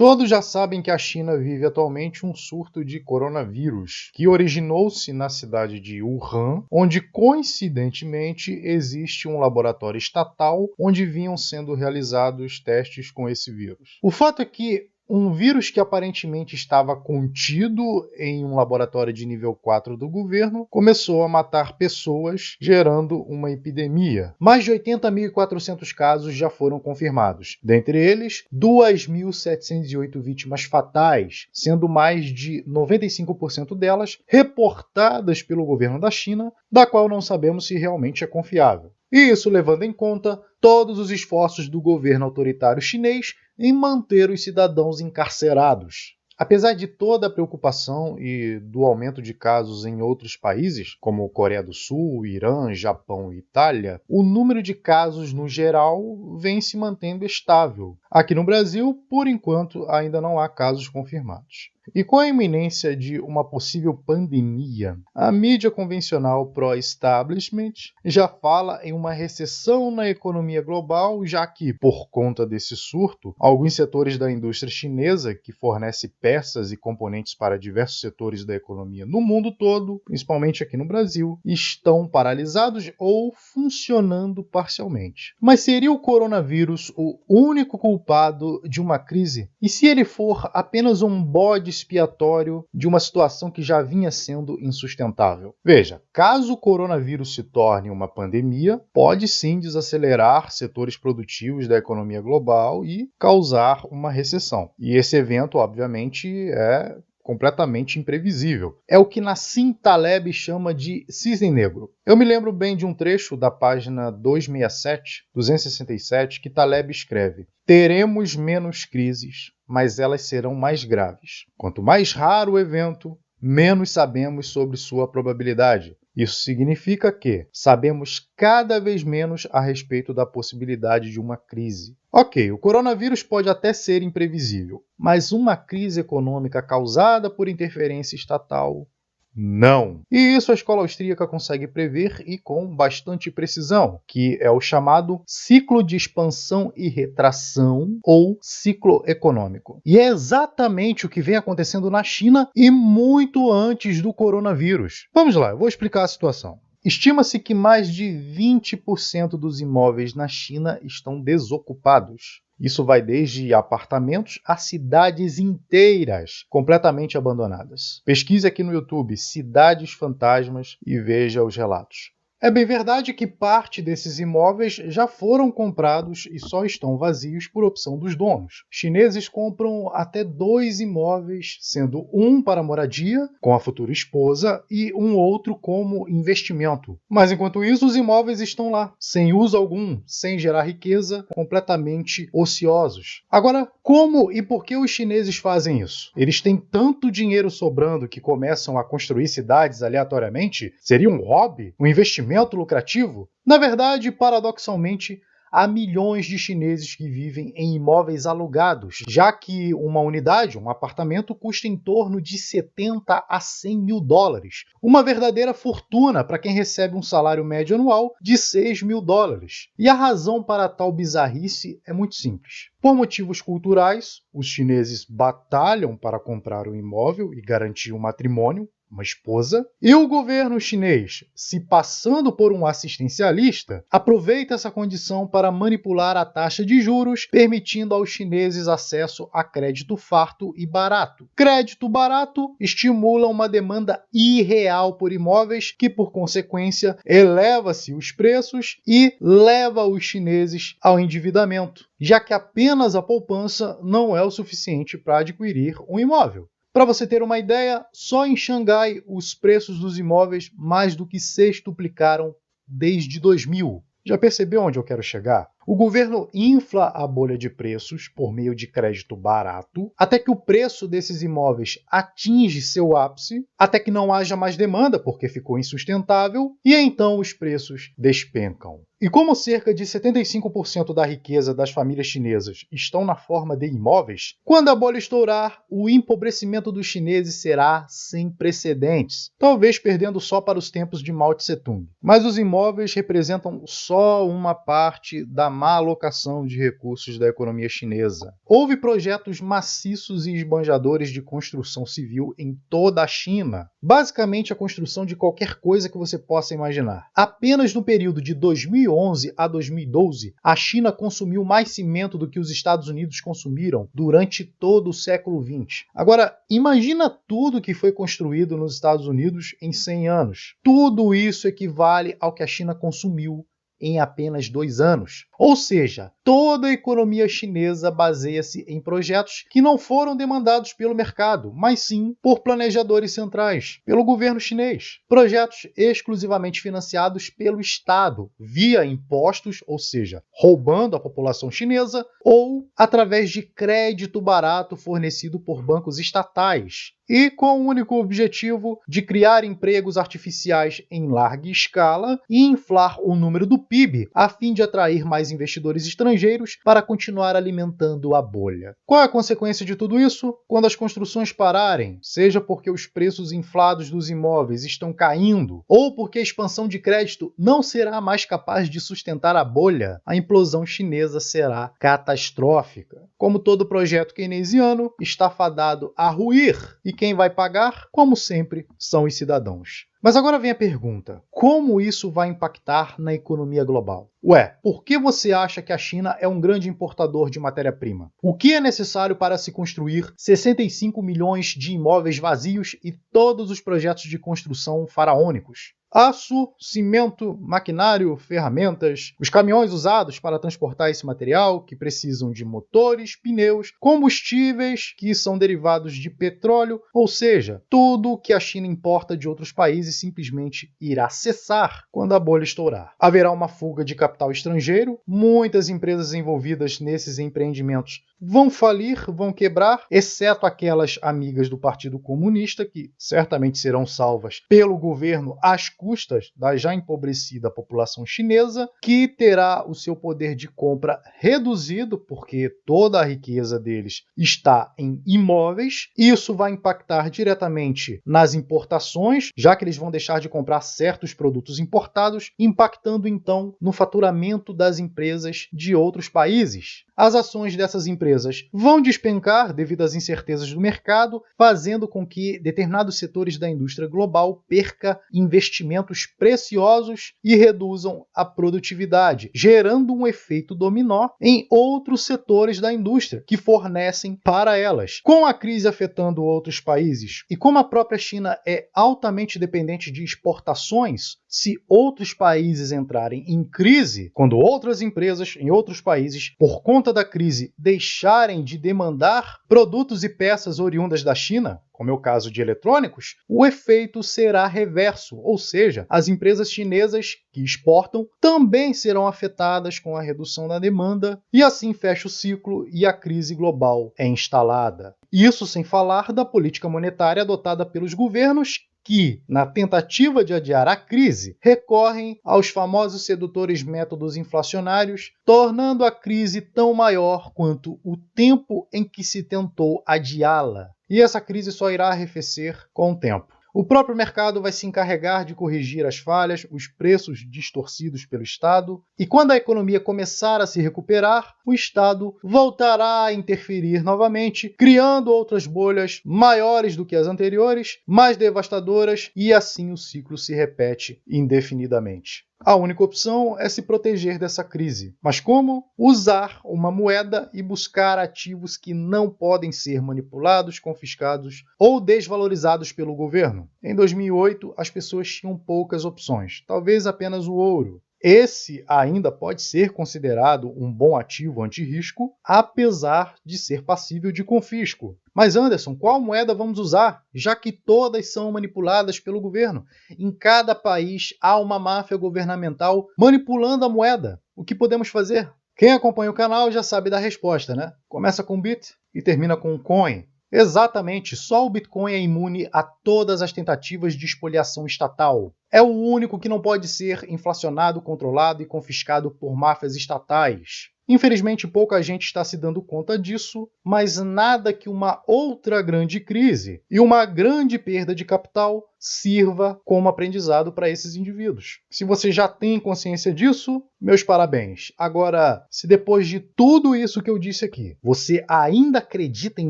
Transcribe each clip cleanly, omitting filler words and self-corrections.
Todos já sabem que a China vive atualmente um surto de coronavírus, que originou-se na cidade de Wuhan, onde coincidentemente existe um laboratório estatal onde vinham sendo realizados testes com esse vírus. O fato é que um vírus que aparentemente estava contido em um laboratório de nível 4 do governo começou a matar pessoas, gerando uma epidemia. Mais de 80.400 casos já foram confirmados. Dentre eles, 2.708 vítimas fatais, sendo mais de 95% delas reportadas pelo governo da China, da qual não sabemos se realmente é confiável. E isso levando em conta todos os esforços do governo autoritário chinês em manter os cidadãos encarcerados. Apesar de toda a preocupação e do aumento de casos em outros países, como Coreia do Sul, Irã, Japão e Itália, o número de casos no geral vem se mantendo estável. Aqui no Brasil, por enquanto, ainda não há casos confirmados. E com a iminência de uma possível pandemia, a mídia convencional pró-establishment já fala em uma recessão na economia global, já que, por conta desse surto, alguns setores da indústria chinesa, que fornece peças e componentes para diversos setores da economia no mundo todo, principalmente aqui no Brasil, estão paralisados ou funcionando parcialmente. Mas seria o coronavírus o único culpado de uma crise? E se ele for apenas um bode expiatório de uma situação que já vinha sendo insustentável? Veja, caso o coronavírus se torne uma pandemia, pode sim desacelerar setores produtivos da economia global e causar uma recessão. E esse evento, obviamente, é completamente imprevisível. É o que Nassim Taleb chama de cisne negro. Eu me lembro bem de um trecho da página 267, que Taleb escreve: teremos menos crises, mas elas serão mais graves. Quanto mais raro o evento, menos sabemos sobre sua probabilidade. Isso significa que sabemos cada vez menos a respeito da possibilidade de uma crise. Ok, o coronavírus pode até ser imprevisível, mas uma crise econômica causada por interferência estatal, não. E isso a escola austríaca consegue prever e com bastante precisão, que é o chamado ciclo de expansão e retração ou ciclo econômico. E é exatamente o que vem acontecendo na China e muito antes do coronavírus. Vamos lá, eu vou explicar a situação. Estima-se que mais de 20% dos imóveis na China estão desocupados. Isso vai desde apartamentos a cidades inteiras completamente abandonadas. Pesquise aqui no YouTube Cidades Fantasmas e veja os relatos. É bem verdade que parte desses imóveis já foram comprados e só estão vazios por opção dos donos. Chineses compram até 2 imóveis, sendo um para moradia, com a futura esposa, e um outro como investimento. Mas enquanto isso, os imóveis estão lá, sem uso algum, sem gerar riqueza, completamente ociosos. Agora, como e por que os chineses fazem isso? Eles têm tanto dinheiro sobrando que começam a construir cidades aleatoriamente? Seria um hobby? Um investimento lucrativo? Na verdade, paradoxalmente, há milhões de chineses que vivem em imóveis alugados, já que uma unidade, um apartamento, custa em torno de 70 a 100 mil dólares. Uma verdadeira fortuna para quem recebe um salário médio anual de 6 mil dólares. E a razão para tal bizarrice é muito simples. Por motivos culturais, os chineses batalham para comprar um imóvel e garantir um matrimônio, uma esposa, e o governo chinês, se passando por um assistencialista, aproveita essa condição para manipular a taxa de juros, permitindo aos chineses acesso a crédito farto e barato. Crédito barato estimula uma demanda irreal por imóveis, que por consequência eleva-se os preços e leva os chineses ao endividamento, já que apenas a poupança não é o suficiente para adquirir um imóvel. Para você ter uma ideia, só em Xangai os preços dos imóveis mais do que sextuplicaram desde 2000. Já percebeu onde eu quero chegar? O governo infla a bolha de preços por meio de crédito barato, até que o preço desses imóveis atinge seu ápice, até que não haja mais demanda porque ficou insustentável, e então os preços despencam. E como cerca de 75% da riqueza das famílias chinesas estão na forma de imóveis, quando a bolha estourar, o empobrecimento dos chineses será sem precedentes, talvez perdendo só para os tempos de Mao Tse-tung. Mas os imóveis representam só uma parte da má alocação de recursos da economia chinesa. Houve projetos maciços e esbanjadores de construção civil em toda a China. Basicamente a construção de qualquer coisa que você possa imaginar. Apenas no período de 2011 a 2012, a China consumiu mais cimento do que os Estados Unidos consumiram durante todo o século XX. Agora, imagina tudo que foi construído nos Estados Unidos em 100 anos. Tudo isso equivale ao que a China consumiu em apenas 2 anos. Ou seja, toda a economia chinesa baseia-se em projetos que não foram demandados pelo mercado, mas sim por planejadores centrais, pelo governo chinês. Projetos exclusivamente financiados pelo Estado, via impostos, ou seja, roubando a população chinesa, ou através de crédito barato fornecido por bancos estatais, e com o único objetivo de criar empregos artificiais em larga escala e inflar o número do PIB, a fim de atrair mais investidores estrangeiros para continuar alimentando a bolha. Qual é a consequência de tudo isso? Quando as construções pararem, seja porque os preços inflados dos imóveis estão caindo, ou porque a expansão de crédito não será mais capaz de sustentar a bolha, a implosão chinesa será catastrófica. Como todo projeto keynesiano, está fadado a ruir, e quem vai pagar, como sempre, são os cidadãos. Mas agora vem a pergunta: como isso vai impactar na economia global? Ué, por que você acha que a China é um grande importador de matéria-prima? O que é necessário para se construir 65 milhões de imóveis vazios e todos os projetos de construção faraônicos? Aço, cimento, maquinário, ferramentas, os caminhões usados para transportar esse material, que precisam de motores, pneus, combustíveis que são derivados de petróleo, ou seja, tudo que a China importa de outros países simplesmente irá cessar quando a bolha estourar. Haverá uma fuga de capital estrangeiro, muitas empresas envolvidas nesses empreendimentos vão falir, vão quebrar, exceto aquelas amigas do Partido Comunista, que certamente serão salvas pelo governo às custas da já empobrecida população chinesa, que terá o seu poder de compra reduzido, porque toda a riqueza deles está em imóveis. Isso vai impactar diretamente nas importações, já que eles vão deixar de comprar certos produtos importados, impactando então no faturamento das empresas de outros países. As ações dessas empresas vão despencar devido às incertezas do mercado, fazendo com que determinados setores da indústria global percam investimentos preciosos e reduzam a produtividade, gerando um efeito dominó em outros setores da indústria que fornecem para elas. Com a crise afetando outros países e como a própria China é altamente dependente de exportações, se outros países entrarem em crise, quando outras empresas em outros países, por conta da crise, deixarem de demandar produtos e peças oriundas da China, como é o caso de eletrônicos, o efeito será reverso, ou seja, as empresas chinesas que exportam também serão afetadas com a redução da demanda, e assim fecha o ciclo e a crise global é instalada. Isso sem falar da política monetária adotada pelos governos, que, na tentativa de adiar a crise, recorrem aos famosos sedutores métodos inflacionários, tornando a crise tão maior quanto o tempo em que se tentou adiá-la. E essa crise só irá arrefecer com o tempo. O próprio mercado vai se encarregar de corrigir as falhas, os preços distorcidos pelo Estado, e quando a economia começar a se recuperar, o Estado voltará a interferir novamente, criando outras bolhas maiores do que as anteriores, mais devastadoras, e assim o ciclo se repete indefinidamente. A única opção é se proteger dessa crise. Mas como? Usar uma moeda e buscar ativos que não podem ser manipulados, confiscados ou desvalorizados pelo governo. Em 2008, as pessoas tinham poucas opções, talvez apenas o ouro. Esse ainda pode ser considerado um bom ativo anti-risco, apesar de ser passível de confisco. Mas Anderson, qual moeda vamos usar, já que todas são manipuladas pelo governo? Em cada país há uma máfia governamental manipulando a moeda. O que podemos fazer? Quem acompanha o canal já sabe da resposta, né? Começa com Bit e termina com Coin. Exatamente, só o Bitcoin é imune a todas as tentativas de espoliação estatal. É o único que não pode ser inflacionado, controlado e confiscado por máfias estatais. Infelizmente, pouca gente está se dando conta disso, mas nada que uma outra grande crise e uma grande perda de capital sirva como aprendizado para esses indivíduos. Se você já tem consciência disso, meus parabéns. Agora, se depois de tudo isso que eu disse aqui, você ainda acredita em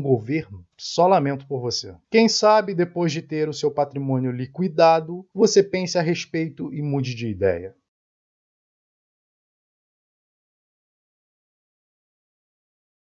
governo, só lamento por você. Quem sabe, depois de ter o seu patrimônio liquidado, você pense a respeito e mude de ideia.